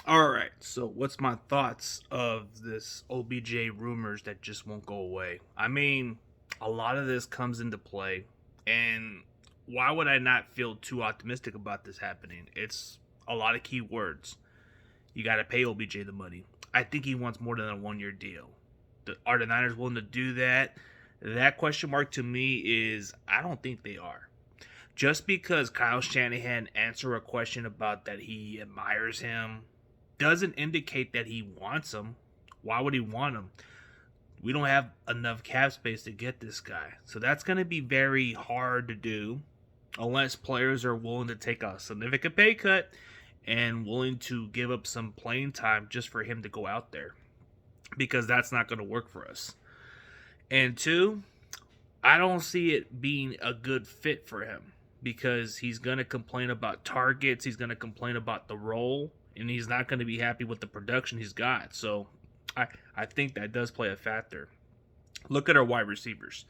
All right. So, what's my thoughts of this OBJ rumors that just won't go away? I mean, a lot of this comes into play, and why would I not feel too optimistic about this happening? It's a lot of key words. You got to pay OBJ the money. I think he wants more than a 1 year deal. Are the Niners willing to do that? That question mark to me is I don't think they are. Just because Kyle Shanahan answered a question about that he admires him doesn't indicate that he wants him. Why would he want him? We don't have enough cap space to get this guy. So that's going to be very hard to do unless players are willing to take a significant pay cut and willing to give up some playing time just for him to go out there, because that's not going to work for us. And two, I don't see it being a good fit for him because he's going to complain about targets, he's going to complain about the role, and he's not going to be happy with the production he's got. So I think that does play a factor. Look at our wide receivers: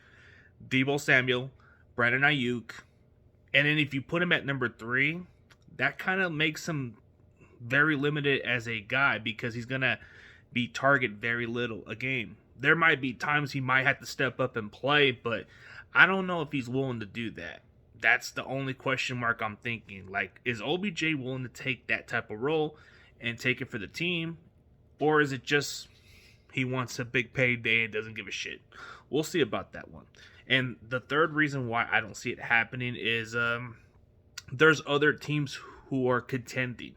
Debo Samuel, Brandon Ayuk, and then if you put him at number 3, that kind of makes him very limited as a guy because he's going to be target very little a game. There might be times he might have to step up and play, but I don't know if he's willing to do that. That's the only question mark I'm thinking. Like, is OBJ willing to take that type of role and take it for the team? Or is it just he wants a big payday and doesn't give a shit? We'll see about that one. And the third reason why I don't see it happening is there's other teams who are contending.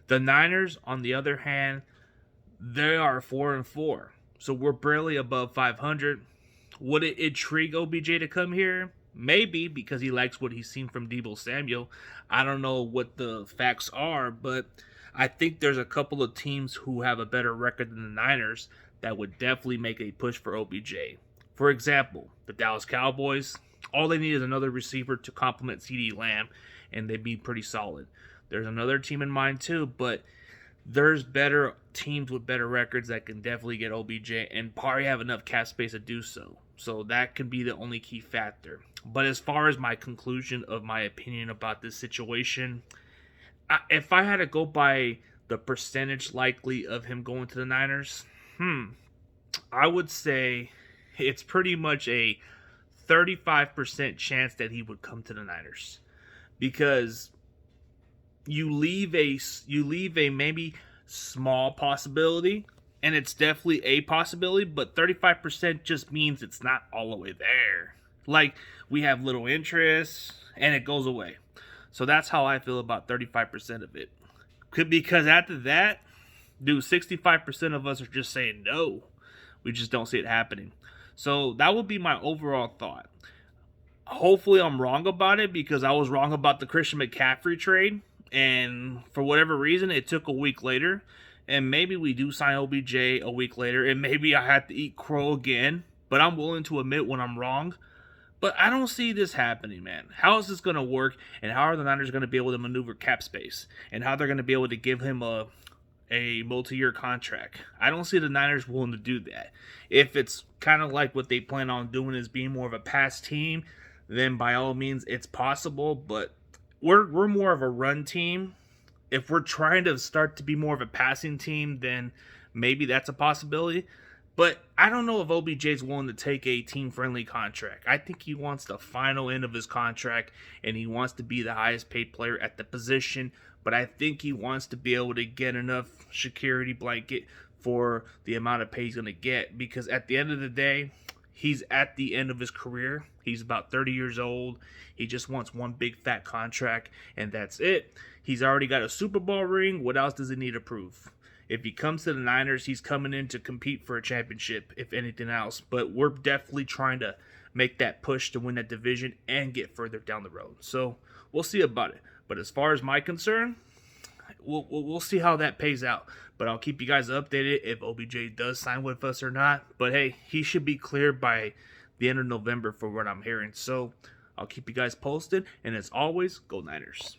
The Niners, on the other hand, they are 4-4. So we're barely above 500. Would it intrigue OBJ to come here? Maybe, because he likes what he's seen from Debo Samuel. I don't know what the facts are, but I think there's a couple of teams who have a better record than the Niners that would definitely make a push for OBJ. For example, the Dallas Cowboys, all they need is another receiver to complement CeeDee Lamb, and they'd be pretty solid. There's another team in mind too, but there's better teams with better records that can definitely get OBJ and probably have enough cap space to do so. So that can be the only key factor. But as far as my conclusion of my opinion about this situation, if I had to go by the percentage likely of him going to the Niners, I would say it's pretty much a 35% chance that he would come to the Niners, because you leave a maybe small possibility, and it's definitely a possibility, but 35% just means it's not all the way there. Like, we have little interest and it goes away. So that's how I feel about 35% of it. Because after that, dude, 65% of us are just saying no. We just don't see it happening. So that would be my overall thought. Hopefully I'm wrong about it, because I was wrong about the Christian McCaffrey trade. And for whatever reason, it took a week later. And maybe we do sign OBJ a week later. And maybe I have to eat crow again. But I'm willing to admit when I'm wrong. But I don't see this happening, man. How is this going to work? And how are the Niners going to be able to maneuver cap space? And how they're going to be able to give him a multi-year contract? I don't see the Niners willing to do that. If it's kind of like what they plan on doing is being more of a pass team, then by all means it's possible. But we're more of a run team. If we're trying to start to be more of a passing team, then maybe that's a possibility. But I don't know if OBJ's willing to take a team-friendly contract. I think he wants the final end of his contract, and he wants to be the highest paid player at the position. But I think he wants to be able to get enough security blanket for the amount of pay he's going to get. Because at the end of the day, he's at the end of his career. He's about 30 years old. He just wants one big fat contract, and that's it. He's already got a Super Bowl ring. What else does he need to prove? If he comes to the Niners, he's coming in to compete for a championship, if anything else. But we're definitely trying to make that push to win that division and get further down the road. So we'll see about it. But as far as my concern, we'll see how that pays out. But I'll keep you guys updated if OBJ does sign with us or not. But hey, he should be cleared by the end of November for what I'm hearing. So I'll keep you guys posted. And as always, go Niners.